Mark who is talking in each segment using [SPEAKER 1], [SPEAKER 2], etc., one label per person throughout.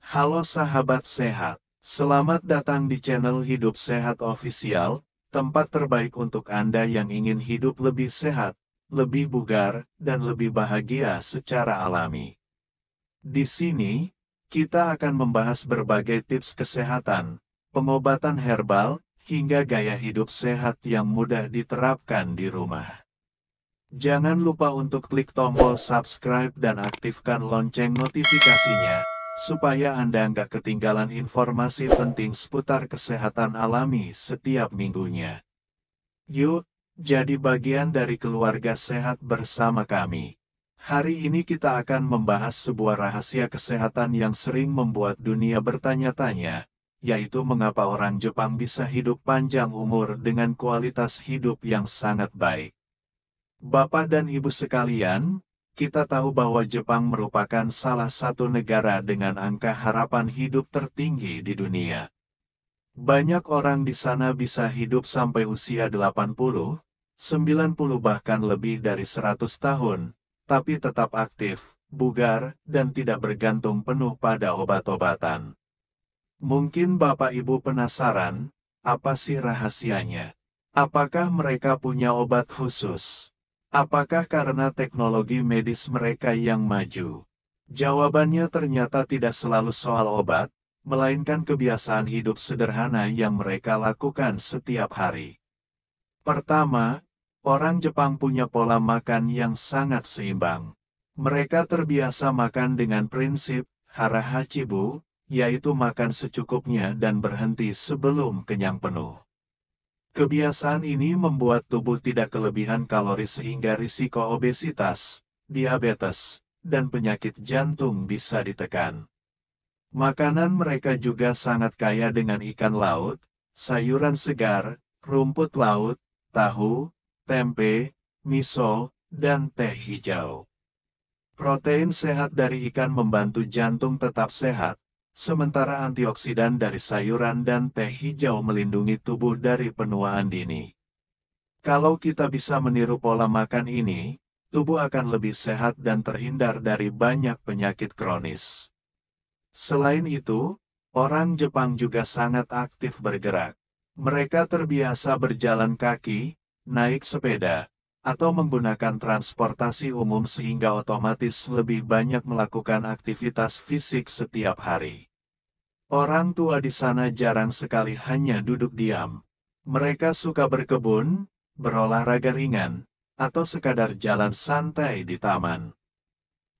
[SPEAKER 1] Halo sahabat sehat, selamat datang di channel Hidup Sehat Official, tempat terbaik untuk Anda yang ingin hidup lebih sehat, lebih bugar, dan lebih bahagia secara alami. Di sini, kita akan membahas berbagai tips kesehatan, pengobatan herbal, hingga gaya hidup sehat yang mudah diterapkan di rumah. Jangan lupa untuk klik tombol subscribe dan aktifkan lonceng notifikasinya, supaya Anda nggak ketinggalan informasi penting seputar kesehatan alami setiap minggunya. Yuk, jadi bagian dari keluarga sehat bersama kami. Hari ini kita akan membahas sebuah rahasia kesehatan yang sering membuat dunia bertanya-tanya, yaitu mengapa orang Jepang bisa hidup panjang umur dengan kualitas hidup yang sangat baik. Bapak dan Ibu sekalian, kita tahu bahwa Jepang merupakan salah satu negara dengan angka harapan hidup tertinggi di dunia. Banyak orang di sana bisa hidup sampai usia 80, 90 bahkan lebih dari 100 tahun, tapi tetap aktif, bugar, dan tidak bergantung penuh pada obat-obatan. Mungkin Bapak Ibu penasaran, apa sih rahasianya? Apakah mereka punya obat khusus? Apakah karena teknologi medis mereka yang maju? Jawabannya ternyata tidak selalu soal obat, melainkan kebiasaan hidup sederhana yang mereka lakukan setiap hari. Pertama, orang Jepang punya pola makan yang sangat seimbang. Mereka terbiasa makan dengan prinsip hara hachibu, yaitu makan secukupnya dan berhenti sebelum kenyang penuh. Kebiasaan ini membuat tubuh tidak kelebihan kalori sehingga risiko obesitas, diabetes, dan penyakit jantung bisa ditekan. Makanan mereka juga sangat kaya dengan ikan laut, sayuran segar, rumput laut, tahu, tempe, miso, dan teh hijau. Protein sehat dari ikan membantu jantung tetap sehat, sementara antioksidan dari sayuran dan teh hijau melindungi tubuh dari penuaan dini. Kalau kita bisa meniru pola makan ini, tubuh akan lebih sehat dan terhindar dari banyak penyakit kronis. Selain itu, orang Jepang juga sangat aktif bergerak. Mereka terbiasa berjalan kaki, naik sepeda, atau menggunakan transportasi umum sehingga otomatis lebih banyak melakukan aktivitas fisik setiap hari. Orang tua di sana jarang sekali hanya duduk diam. Mereka suka berkebun, berolahraga ringan, atau sekadar jalan santai di taman.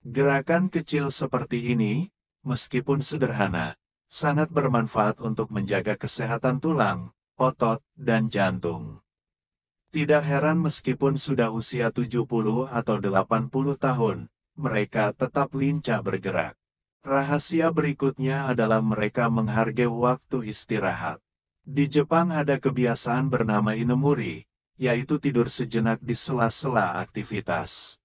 [SPEAKER 1] Gerakan kecil seperti ini, meskipun sederhana, sangat bermanfaat untuk menjaga kesehatan tulang, otot, dan jantung. Tidak heran meskipun sudah usia 70 atau 80 tahun, mereka tetap lincah bergerak. Rahasia berikutnya adalah mereka menghargai waktu istirahat. Di Jepang ada kebiasaan bernama inemuri, yaitu tidur sejenak di sela-sela aktivitas.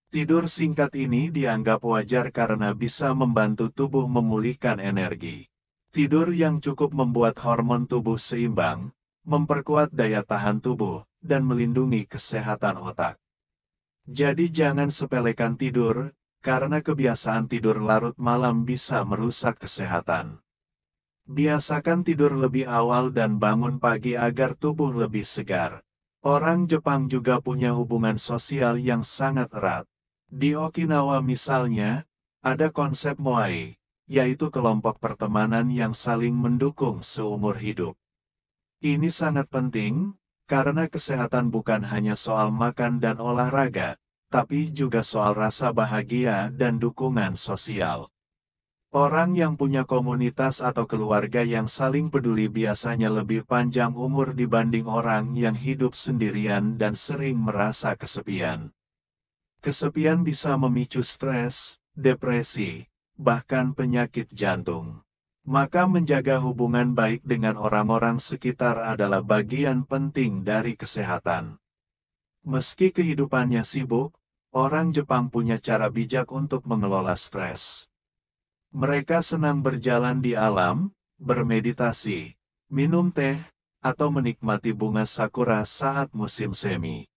[SPEAKER 1] Tidur singkat ini dianggap wajar karena bisa membantu tubuh memulihkan energi. Tidur yang cukup membuat hormon tubuh seimbang, memperkuat daya tahan tubuh, dan melindungi kesehatan otak. Jadi jangan sepelekan tidur, karena kebiasaan tidur larut malam bisa merusak kesehatan. Biasakan tidur lebih awal dan bangun pagi agar tubuh lebih segar. Orang Jepang juga punya hubungan sosial yang sangat erat. Di Okinawa misalnya, ada konsep moai, yaitu kelompok pertemanan yang saling mendukung seumur hidup. Ini sangat penting, karena kesehatan bukan hanya soal makan dan olahraga, tapi juga soal rasa bahagia dan dukungan sosial. Orang yang punya komunitas atau keluarga yang saling peduli biasanya lebih panjang umur dibanding orang yang hidup sendirian dan sering merasa kesepian. Kesepian bisa memicu stres, depresi, bahkan penyakit jantung. Maka menjaga hubungan baik dengan orang-orang sekitar adalah bagian penting dari kesehatan. Meski kehidupannya sibuk, orang Jepang punya cara bijak untuk mengelola stres. Mereka senang berjalan di alam, bermeditasi, minum teh, atau menikmati bunga sakura saat musim semi.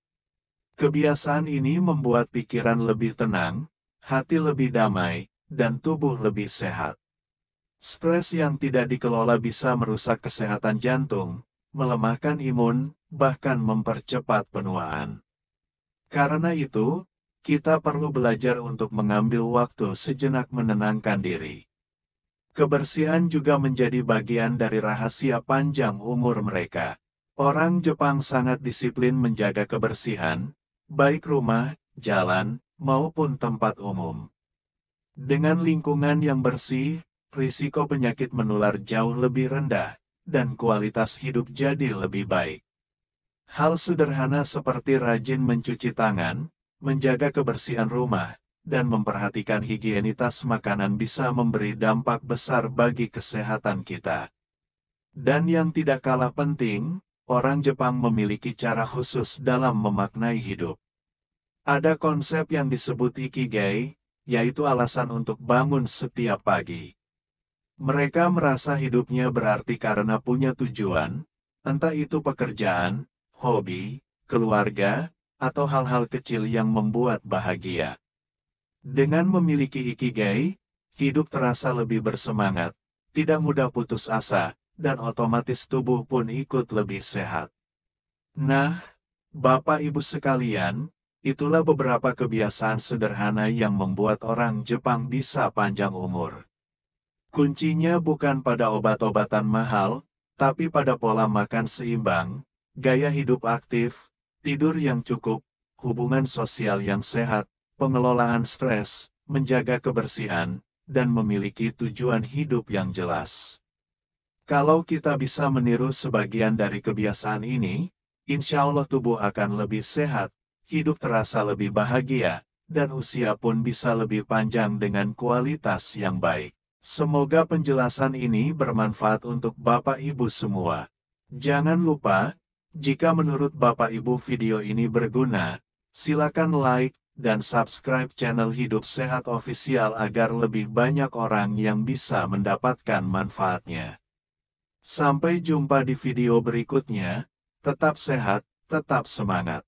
[SPEAKER 1] Kebiasaan ini membuat pikiran lebih tenang, hati lebih damai, dan tubuh lebih sehat. Stres yang tidak dikelola bisa merusak kesehatan jantung, melemahkan imun, bahkan mempercepat penuaan. Karena itu, kita perlu belajar untuk mengambil waktu sejenak menenangkan diri. Kebersihan juga menjadi bagian dari rahasia panjang umur mereka. Orang Jepang sangat disiplin menjaga kebersihan, baik rumah, jalan, maupun tempat umum. Dengan lingkungan yang bersih, risiko penyakit menular jauh lebih rendah, dan kualitas hidup jadi lebih baik. Hal sederhana seperti rajin mencuci tangan, menjaga kebersihan rumah, dan memperhatikan higienitas makanan bisa memberi dampak besar bagi kesehatan kita. Dan yang tidak kalah penting, orang Jepang memiliki cara khusus dalam memaknai hidup. Ada konsep yang disebut Ikigai, yaitu alasan untuk bangun setiap pagi. Mereka merasa hidupnya berarti karena punya tujuan, entah itu pekerjaan, hobi, keluarga, atau hal-hal kecil yang membuat bahagia. Dengan memiliki Ikigai, hidup terasa lebih bersemangat, tidak mudah putus asa, dan otomatis tubuh pun ikut lebih sehat. Nah, Bapak Ibu sekalian, itulah beberapa kebiasaan sederhana yang membuat orang Jepang bisa panjang umur. Kuncinya bukan pada obat-obatan mahal, tapi pada pola makan seimbang, gaya hidup aktif, tidur yang cukup, hubungan sosial yang sehat, pengelolaan stres, menjaga kebersihan, dan memiliki tujuan hidup yang jelas. Kalau kita bisa meniru sebagian dari kebiasaan ini, insya Allah tubuh akan lebih sehat, hidup terasa lebih bahagia, dan usia pun bisa lebih panjang dengan kualitas yang baik. Semoga penjelasan ini bermanfaat untuk Bapak Ibu semua. Jangan lupa, jika menurut Bapak Ibu video ini berguna, silakan like dan subscribe channel Hidup Sehat Official agar lebih banyak orang yang bisa mendapatkan manfaatnya. Sampai jumpa di video berikutnya, tetap sehat, tetap semangat.